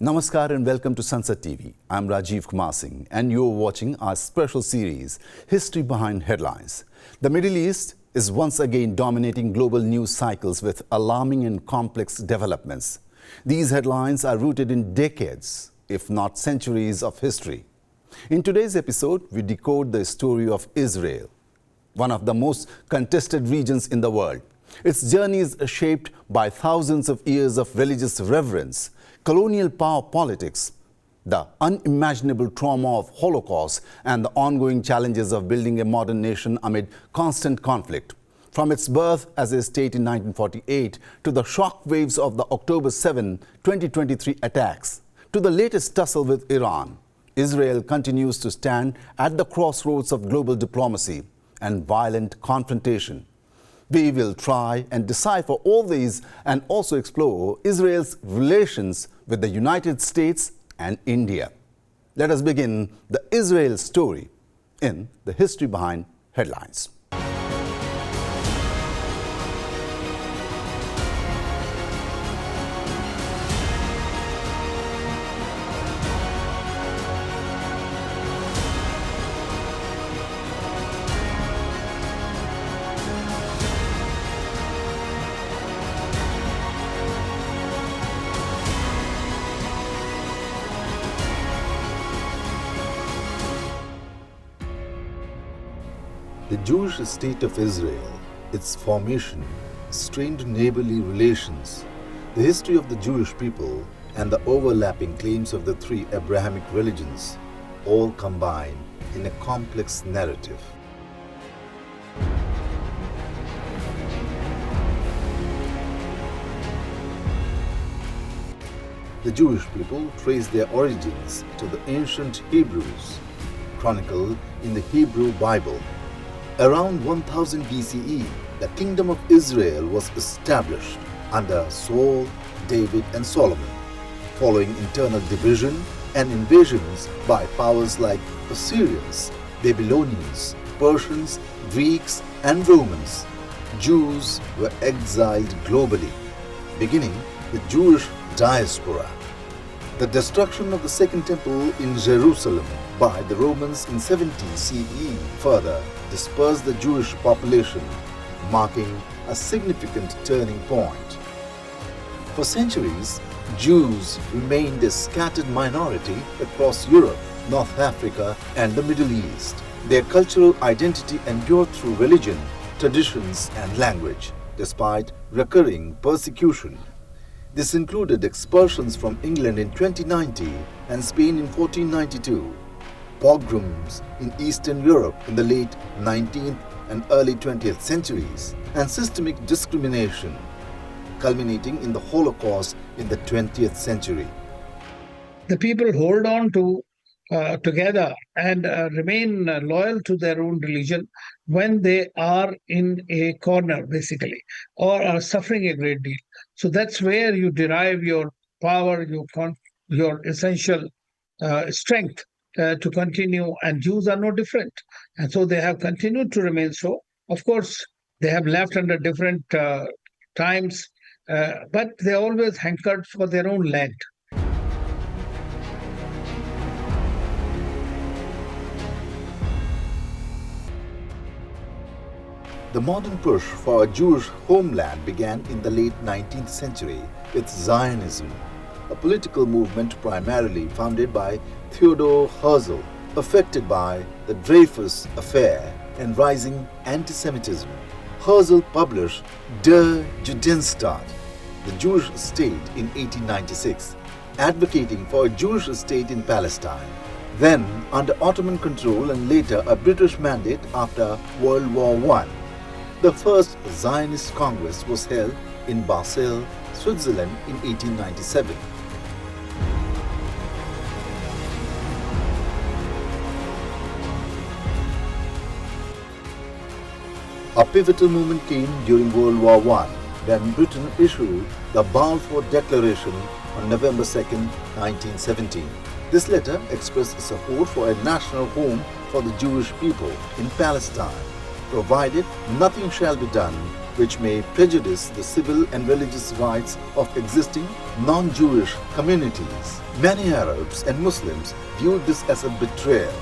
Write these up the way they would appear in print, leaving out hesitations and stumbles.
Namaskar and welcome to Sansad TV. I'm Rajiv Kumar Singh and you're watching our special series, History Behind Headlines. The Middle East is once again dominating global news cycles with alarming and complex developments. These headlines are rooted in decades, if not centuries of history. In today's episode, we decode the story of Israel, one of the most contested regions in the world. Its journey is shaped by thousands of years of religious reverence, colonial power politics, the unimaginable trauma of Holocaust, and the ongoing challenges of building a modern nation amid constant conflict. From its birth as a state in 1948 to the shock waves of the October 7, 2023 attacks, to the latest tussle with Iran, Israel continues to stand at the crossroads of global diplomacy and violent confrontation. We will try and decipher all these and also explore Israel's relations with the United States and India. Let us begin the Israel story in the History Behind Headlines. The Jewish state of Israel, its formation, strained neighborly relations, the history of the Jewish people, and the overlapping claims of the three Abrahamic religions all combine in a complex narrative. The Jewish people trace their origins to the ancient Hebrews, chronicled in the Hebrew Bible. Around 1000 BCE, the Kingdom of Israel was established under Saul, David and Solomon, following internal division and invasions by powers like Assyrians, Babylonians, Persians, Greeks and Romans. Jews were exiled globally, beginning the Jewish diaspora. The destruction of the Second Temple in Jerusalem by the Romans in 70 CE further dispersed the Jewish population, marking a significant turning point. For centuries, Jews remained a scattered minority across Europe, North Africa and the Middle East. Their cultural identity endured through religion, traditions and language, despite recurring persecution. This included expulsions from England in 2090 and Spain in 1492, pogroms in Eastern Europe in the late 19th and early 20th centuries, and systemic discrimination, culminating in the Holocaust in the 20th century. The people hold on to together and remain loyal to their own religion when they are in a corner, basically, or are suffering a great deal. So that's where you derive your power, your essential strength to continue, and Jews are no different. And so they have continued to remain so. Of course, they have left under different times, but they always hankered for their own land. The modern push for a Jewish homeland began in the late 19th century with Zionism, a political movement primarily founded by Theodor Herzl, affected by the Dreyfus Affair and rising anti-Semitism. Herzl published Der Judenstaat, the Jewish state, in 1896, advocating for a Jewish state in Palestine, then under Ottoman control and later a British mandate after World War I. The first Zionist Congress was held in Basel, Switzerland in 1897. A pivotal moment came during World War I when Britain issued the Balfour Declaration on November 2, 1917. This letter expressed support for a national home for the Jewish people in Palestine, provided nothing shall be done which may prejudice the civil and religious rights of existing non-Jewish communities. Many Arabs and Muslims viewed this as a betrayal,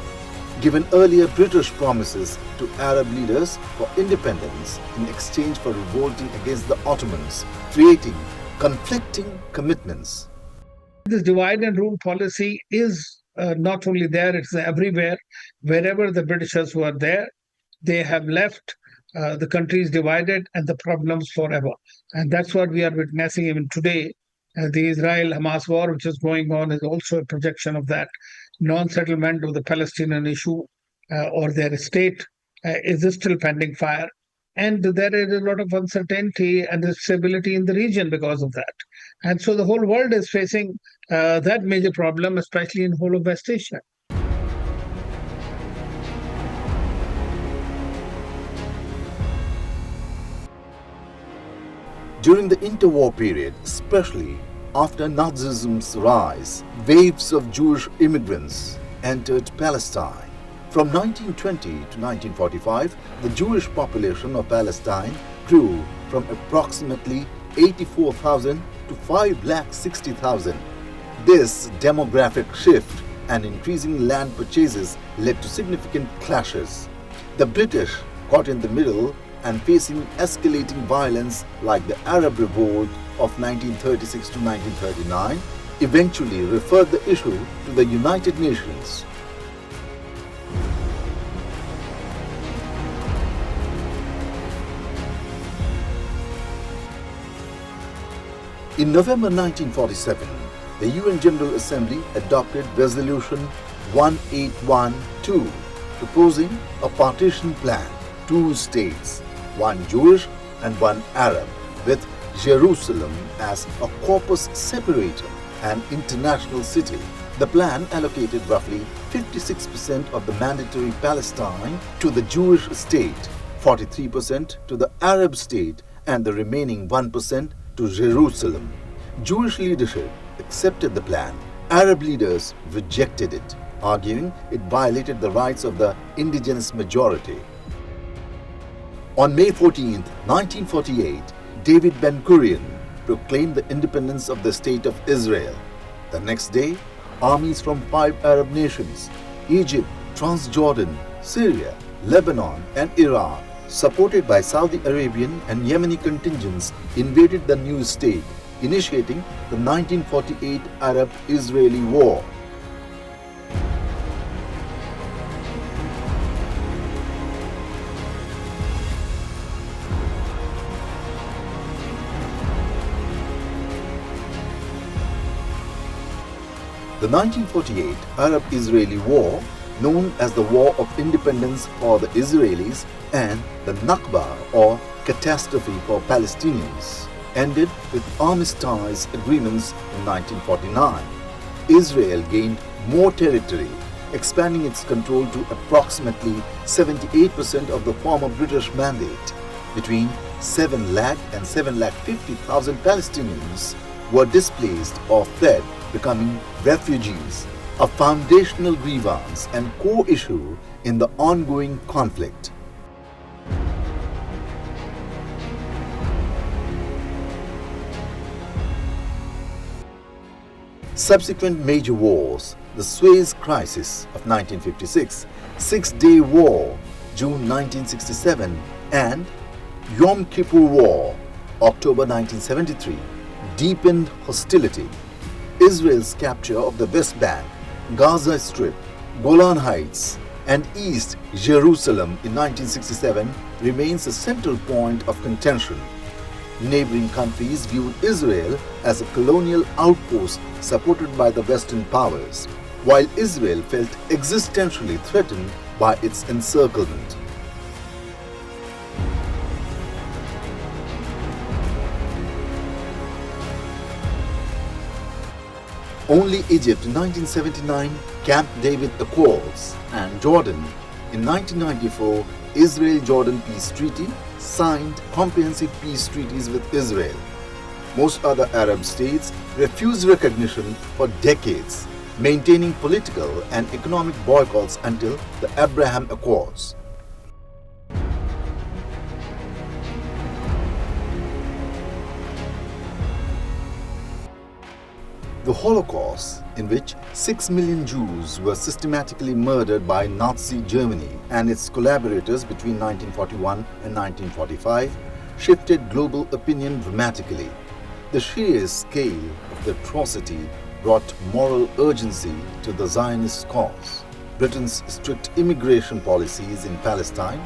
given earlier British promises to Arab leaders for independence in exchange for revolting against the Ottomans, creating conflicting commitments. This divide and rule policy is not only there, it's everywhere. Wherever the Britishers were there, they have left the countries divided and the problems forever. And that's what we are witnessing even today. The Israel-Hamas war, which is going on, is also a projection of that. Non-settlement of the Palestinian issue or their state is still pending fire. And there is a lot of uncertainty and instability in the region because of that. And so the whole world is facing that major problem, especially in whole of West Asia. During the interwar period, especially after Nazism's rise, waves of Jewish immigrants entered Palestine. From 1920 to 1945, the Jewish population of Palestine grew from approximately 84,000 to 560,000. This demographic shift and increasing land purchases led to significant clashes. The British caught in the middle and facing escalating violence like the Arab Revolt of 1936 to 1939, eventually referred the issue to the United Nations. In November 1947, the UN General Assembly adopted Resolution 1812, proposing a partition plan, 2 states, one Jewish and one Arab, with Jerusalem as a corpus separatum, an international city. The plan allocated roughly 56% of the mandatory Palestine to the Jewish state, 43% to the Arab state, and the remaining 1% to Jerusalem. Jewish leadership accepted the plan. Arab leaders rejected it, arguing it violated the rights of the indigenous majority. On May 14, 1948, David Ben-Gurion proclaimed the independence of the State of Israel. The next day, armies from 5 Arab nations, Egypt, Transjordan, Syria, Lebanon and Iraq, supported by Saudi Arabian and Yemeni contingents, invaded the new state, initiating the 1948 Arab-Israeli War. The 1948 Arab-Israeli War, known as the War of Independence for the Israelis and the Nakba or catastrophe for Palestinians, ended with armistice agreements in 1949. Israel gained more territory, expanding its control to approximately 78% of the former British mandate. Between 7 lakh and 7,50,000 Palestinians were displaced or fled, becoming refugees, a foundational grievance and core issue in the ongoing conflict. Subsequent major wars, the Suez Crisis of 1956, Six-Day War, June 1967, and Yom Kippur War, October 1973, deepened hostility. Israel's capture of the West Bank, Gaza Strip, Golan Heights, and East Jerusalem in 1967 remains a central point of contention. Neighboring countries viewed Israel as a colonial outpost supported by the Western powers, while Israel felt existentially threatened by its encirclement. Only Egypt in 1979, Camp David Accords, and Jordan in 1994, Israel-Jordan Peace Treaty, signed comprehensive peace treaties with Israel. Most other Arab states refused recognition for decades, maintaining political and economic boycotts until the Abraham Accords. The Holocaust, in which 6 million Jews were systematically murdered by Nazi Germany and its collaborators between 1941 and 1945, shifted global opinion dramatically. The sheer scale of the atrocity brought moral urgency to the Zionist cause. Britain's strict immigration policies in Palestine,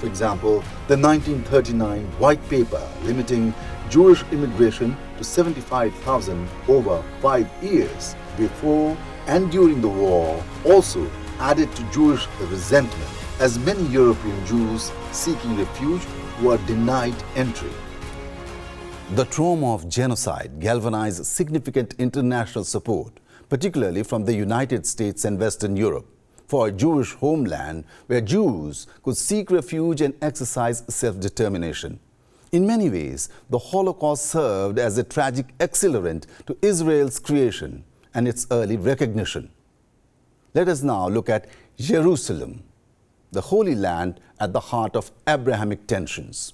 for example, the 1939 White Paper limiting Jewish immigration to 75,000 over 5 years before and during the war, also added to Jewish resentment, as many European Jews seeking refuge were denied entry. The trauma of genocide galvanized significant international support, particularly from the United States and Western Europe, for a Jewish homeland where Jews could seek refuge and exercise self-determination. In many ways, the Holocaust served as a tragic accelerant to Israel's creation and its early recognition. Let us now look at Jerusalem, the Holy Land at the heart of Abrahamic tensions.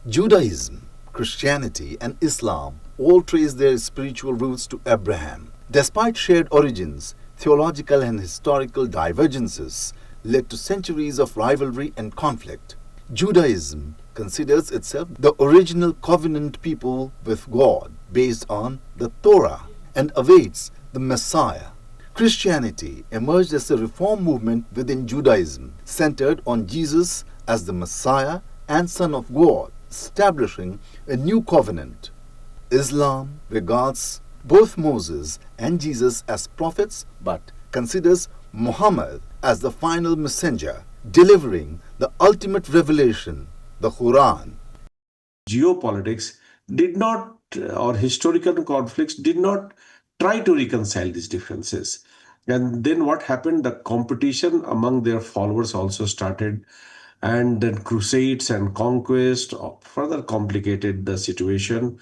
Judaism, Christianity and Islam all trace their spiritual roots to Abraham. Despite shared origins, theological and historical divergences led to centuries of rivalry and conflict. Judaism considers itself the original covenant people with God based on the Torah and awaits the Messiah. Christianity emerged as a reform movement within Judaism, centered on Jesus as the Messiah and Son of God, establishing a new covenant. Islam regards both Moses and Jesus as prophets but considers Muhammad as the final messenger, delivering the ultimate revelation, the Quran. Geopolitics did not, or historical conflicts did not try to reconcile these differences. And then what happened? The competition among their followers also started, and then crusades and conquest further complicated the situation.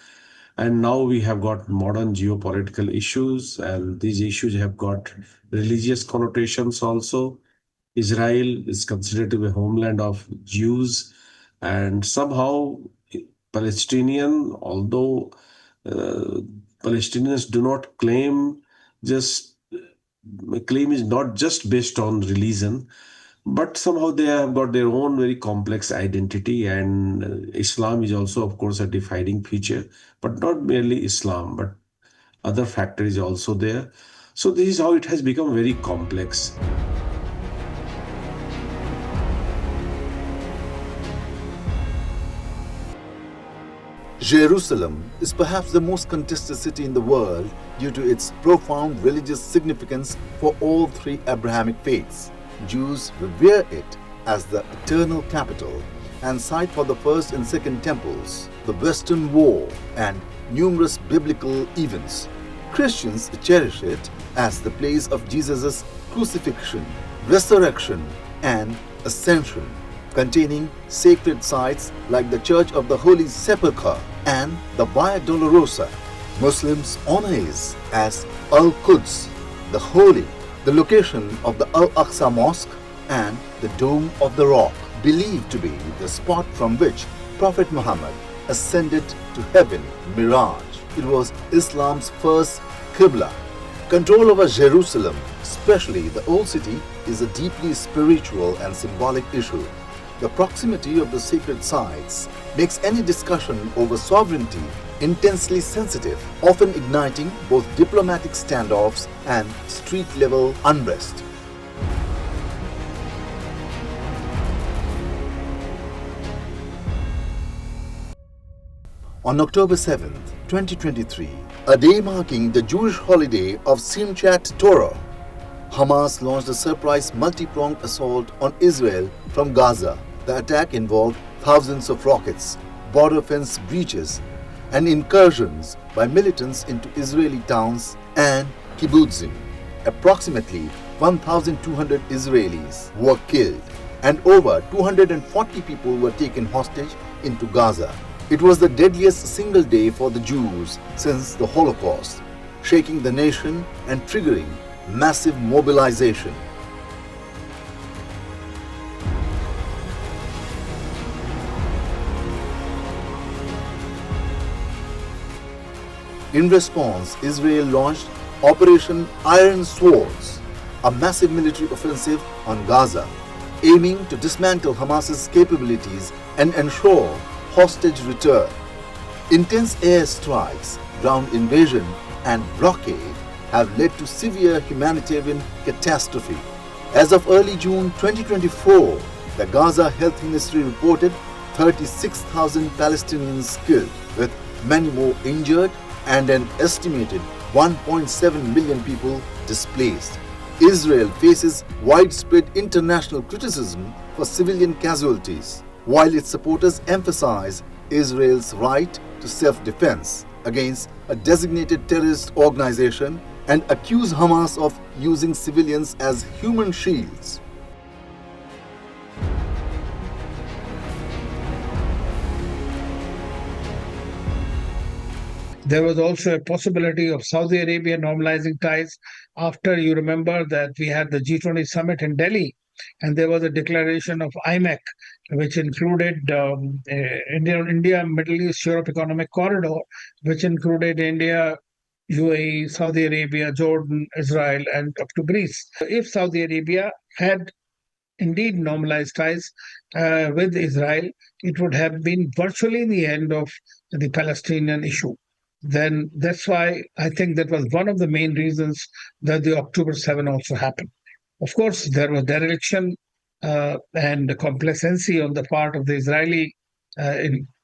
And now we have got modern geopolitical issues, and these issues have got religious connotations also. Israel is considered to be a homeland of Jews, and somehow Palestinian, although Palestinians do not claim is not just based on religion, but somehow they have got their own very complex identity, and Islam is also, of course, a defining feature, but not merely Islam, but other factors also there. So this is how it has become very complex. Jerusalem is perhaps the most contested city in the world due to its profound religious significance for all three Abrahamic faiths. Jews revere it as the eternal capital and site for the first and second temples, the Western Wall, and numerous biblical events. Christians cherish it as the place of Jesus' crucifixion, resurrection, and ascension, containing sacred sites like the Church of the Holy Sepulchre and the Via Dolorosa. Muslims honor it as Al-Quds, the Holy, the location of the Al-Aqsa Mosque, and the Dome of the Rock, believed to be the spot from which Prophet Muhammad ascended to heaven, Miraj. It was Islam's first Qibla. Control over Jerusalem, especially the Old City, is a deeply spiritual and symbolic issue. The proximity of the sacred sites makes any discussion over sovereignty intensely sensitive, often igniting both diplomatic standoffs and street-level unrest. On October 7, 2023, a day marking the Jewish holiday of Simchat Torah, Hamas launched a surprise multi-pronged assault on Israel from Gaza. The attack involved thousands of rockets, border fence breaches, and incursions by militants into Israeli towns and kibbutzim. Approximately 1,200 Israelis were killed and over 240 people were taken hostage into Gaza. It was the deadliest single day for the Jews since the Holocaust, shaking the nation and triggering massive mobilization. In response, Israel launched Operation Iron Swords, a massive military offensive on Gaza, aiming to dismantle Hamas's capabilities and ensure hostage return. Intense airstrikes, ground invasion, and blockade have led to severe humanitarian catastrophe. As of early June 2024, the Gaza Health Ministry reported 36,000 Palestinians killed, with many more injured and an estimated 1.7 million people displaced. Israel faces widespread international criticism for civilian casualties, while its supporters emphasize Israel's right to self-defense against a designated terrorist organization and accuse Hamas of using civilians as human shields. There was also a possibility of Saudi Arabia normalizing ties after, you remember, that we had the G20 summit in Delhi, and there was a declaration of IMEC, which included India, Middle East, Europe Economic Corridor, which included India, UAE, Saudi Arabia, Jordan, Israel, and up to Greece. If Saudi Arabia had indeed normalized ties with Israel, it would have been virtually the end of the Palestinian issue. Then that's why I think that was one of the main reasons that the October 7 also happened. Of course, there was dereliction and complacency on the part of the Israeli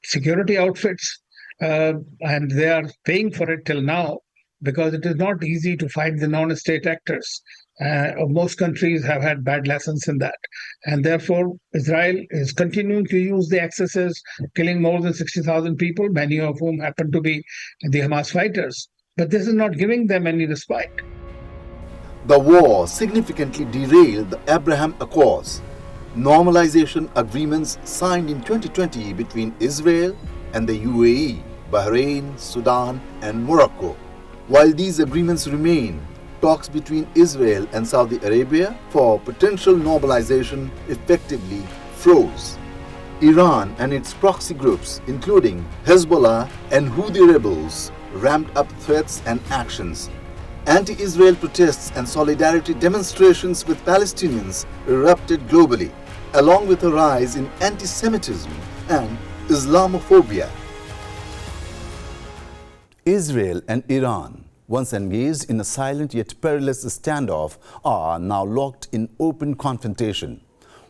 security outfits, and they are paying for it till now, because it is not easy to find the non-state actors. Most countries have had bad lessons in that. And therefore, Israel is continuing to use the excesses, killing more than 60,000 people, many of whom happen to be the Hamas fighters. But this is not giving them any respite. The war significantly derailed the Abraham Accords, normalization agreements signed in 2020 between Israel and the UAE, Bahrain, Sudan, and Morocco. While these agreements remain, talks between Israel and Saudi Arabia for potential normalization effectively froze. Iran and its proxy groups, including Hezbollah and Houthi rebels, ramped up threats and actions. Anti-Israel protests and solidarity demonstrations with Palestinians erupted globally, along with a rise in anti-Semitism and Islamophobia. Israel and Iran, once engaged in a silent yet perilous standoff, are now locked in open confrontation.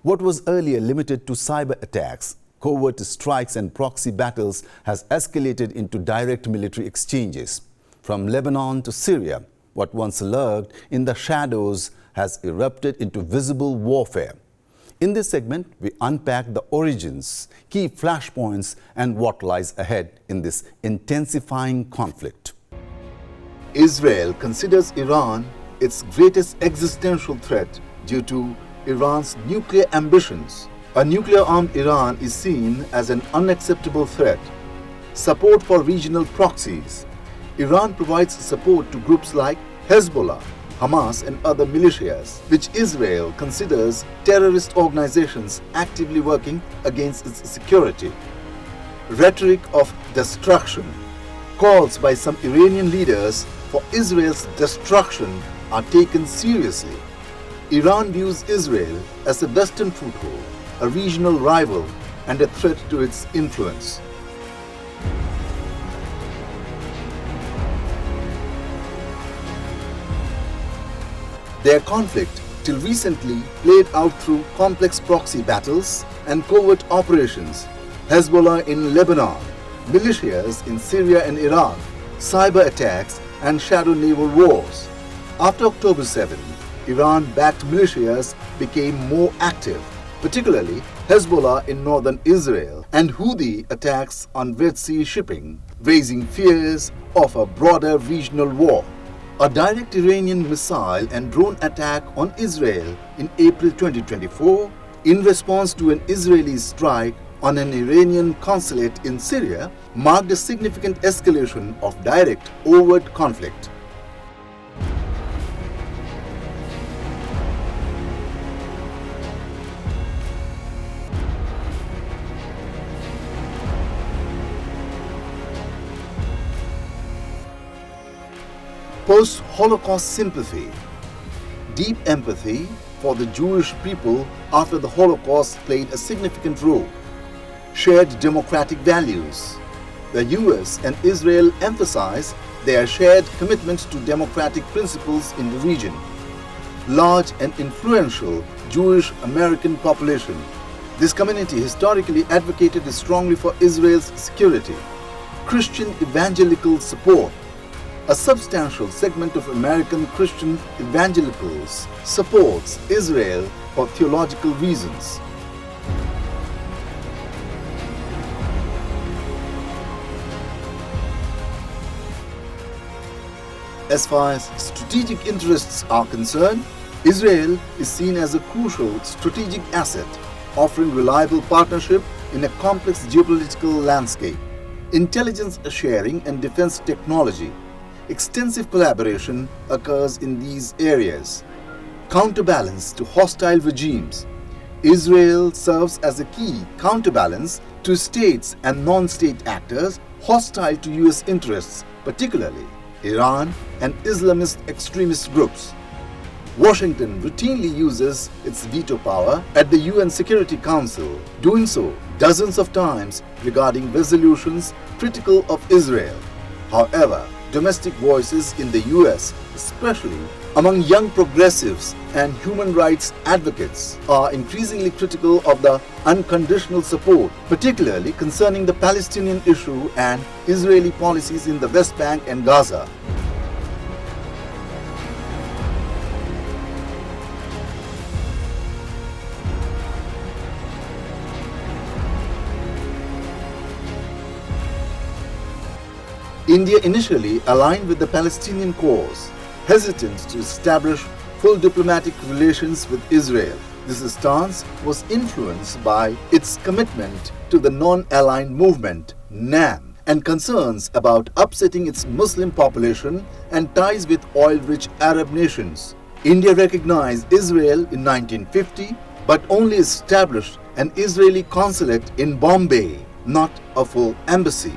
What was earlier limited to cyber attacks, covert strikes and proxy battles has escalated into direct military exchanges. From Lebanon to Syria, what once lurked in the shadows has erupted into visible warfare. In this segment, we unpack the origins, key flashpoints, and what lies ahead in this intensifying conflict. Israel considers Iran its greatest existential threat due to Iran's nuclear ambitions. A nuclear-armed Iran is seen as an unacceptable threat. Support for regional proxies. Iran provides support to groups like Hezbollah, Hamas, and other militias, which Israel considers terrorist organizations actively working against its security. Rhetoric of destruction. Calls by some Iranian leaders for Israel's destruction are taken seriously. Iran views Israel as a Western foothold, a regional rival, and a threat to its influence. Their conflict, till recently, played out through complex proxy battles and covert operations. Hezbollah in Lebanon, militias in Syria and Iraq, cyber attacks, and shadow naval wars. After October 7, Iran-backed militias became more active, particularly Hezbollah in northern Israel and Houthi attacks on Red Sea shipping, raising fears of a broader regional war. A direct Iranian missile and drone attack on Israel in April 2024 in response to an Israeli strike on an Iranian consulate in Syria marked a significant escalation of direct overt conflict. Post-Holocaust sympathy. Deep empathy for the Jewish people after the Holocaust played a significant role. Shared democratic values. The US and Israel emphasize their shared commitment to democratic principles in the region. Large and influential Jewish American population. This community historically advocated strongly for Israel's security. Christian evangelical support. A substantial segment of American Christian evangelicals supports Israel for theological reasons. As far as strategic interests are concerned, Israel is seen as a crucial strategic asset, offering reliable partnership in a complex geopolitical landscape. Intelligence sharing and defense technology. Extensive collaboration occurs in these areas. Counterbalance to hostile regimes. Israel serves as a key counterbalance to states and non-state actors hostile to US interests, particularly Iran and Islamist extremist groups. Washington routinely uses its veto power at the UN Security Council, doing so dozens of times regarding resolutions critical of Israel. However, domestic voices in the US, especially among young progressives and human rights advocates, are increasingly critical of the unconditional support, particularly concerning the Palestinian issue and Israeli policies in the West Bank and Gaza. India initially aligned with the Palestinian cause, hesitant to establish full diplomatic relations with Israel. This stance was influenced by its commitment to the non-aligned movement, NAM, and concerns about upsetting its Muslim population and ties with oil-rich Arab nations. India recognized Israel in 1950, but only established an Israeli consulate in Bombay, not a full embassy.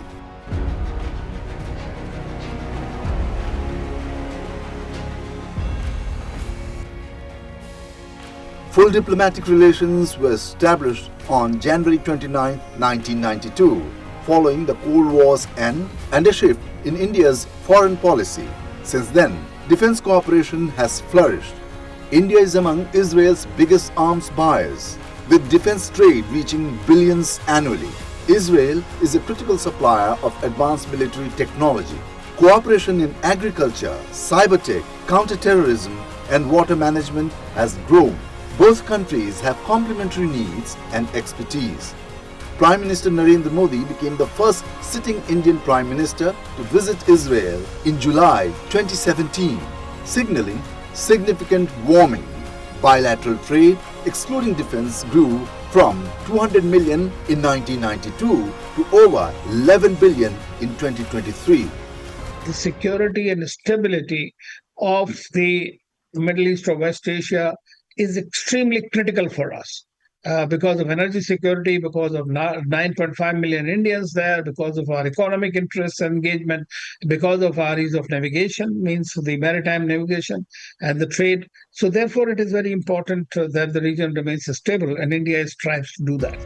Full diplomatic relations were established on January 29, 1992, following the Cold War's end and a shift in India's foreign policy. Since then, defense cooperation has flourished. India is among Israel's biggest arms buyers, with defense trade reaching billions annually. Israel is a critical supplier of advanced military technology. Cooperation in agriculture, cybertech, counterterrorism, and water management has grown. Both countries have complementary needs and expertise. Prime Minister Narendra Modi became the first sitting Indian Prime Minister to visit Israel in July 2017, signaling significant warming. Bilateral trade, excluding defense, grew from 200 million in 1992 to over 11 billion in 2023. The security and stability of the Middle East or West Asia is extremely critical for us because of energy security, because of 9.5 million Indians there, because of our economic interests and engagement, because of our ease of navigation, means the maritime navigation and the trade. So therefore, it is very important that the region remains stable, and India strives to do that.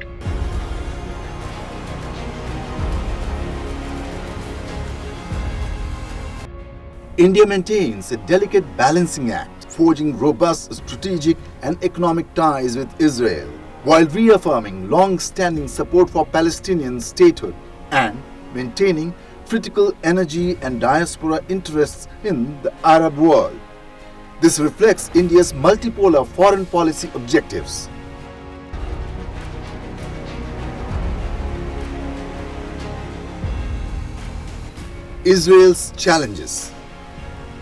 India maintains a delicate balancing act, forging robust strategic and economic ties with Israel, while reaffirming long-standing support for Palestinian statehood and maintaining critical energy and diaspora interests in the Arab world. This reflects India's multipolar foreign policy objectives. Israel's challenges.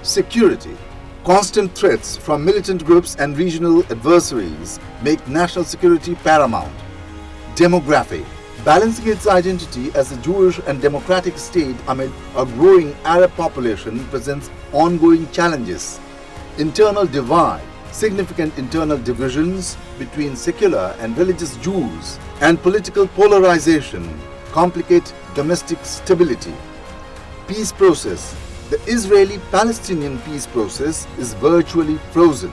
Security. Constant threats from militant groups and regional adversaries make national security paramount. Demography. Balancing its identity as a Jewish and democratic state amid a growing Arab population presents ongoing challenges. Internal divide. Significant internal divisions between secular and religious Jews and political polarization complicate domestic stability. Peace process. The Israeli-Palestinian peace process is virtually frozen.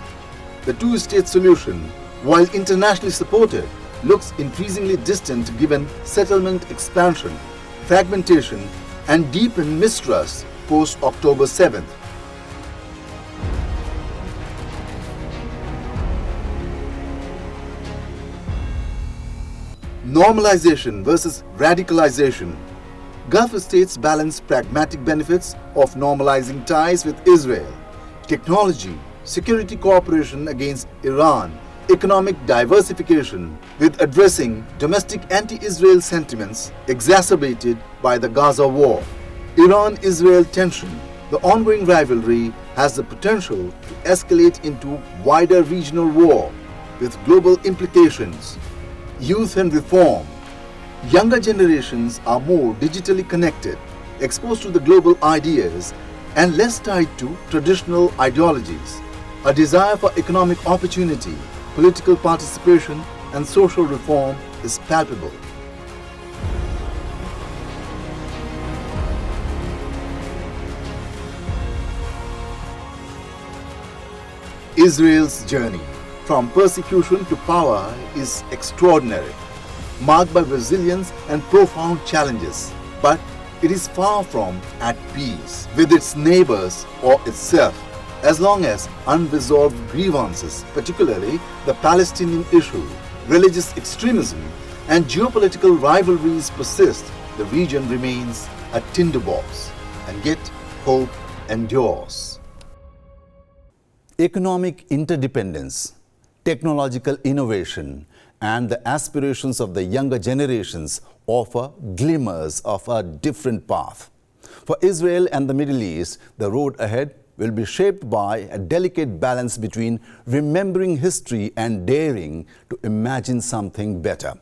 The two-state solution, while internationally supported, looks increasingly distant given settlement expansion, fragmentation, and deepened mistrust post-October 7th. Normalization versus radicalization. Gulf states balance pragmatic benefits of normalizing ties with Israel, technology, security cooperation against Iran, economic diversification with addressing domestic anti-Israel sentiments exacerbated by the Gaza war. Iran-Israel tension, the ongoing rivalry has the potential to escalate into wider regional war with global implications. Youth and reform. Younger generations are more digitally connected, exposed to the global ideas, and less tied to traditional ideologies. A desire for economic opportunity, political participation, and social reform is palpable. Israel's journey from persecution to power is extraordinary, marked by resilience and profound challenges. But it is far from at peace with its neighbors or itself, as long as unresolved grievances, particularly the Palestinian issue, religious extremism, and geopolitical rivalries persist. The region remains a tinderbox, and yet hope endures. Economic interdependence, technological innovation, and the aspirations of the younger generations offer glimmers of a different path. For Israel and the Middle East, the road ahead will be shaped by a delicate balance between remembering history and daring to imagine something better.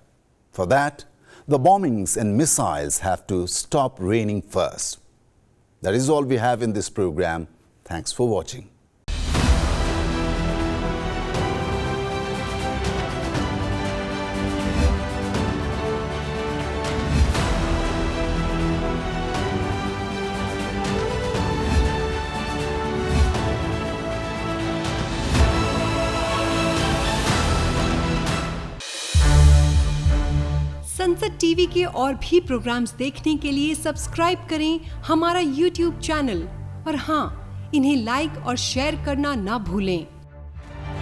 For that, the bombings and missiles have to stop raining first. That is all we have in this program. Thanks for watching. संसद TV के और भी programmes देखने के लिए subscribe करें हमारा YouTube channel और हाँ, इन्हें लाइक और शेयर करना ना भूलें।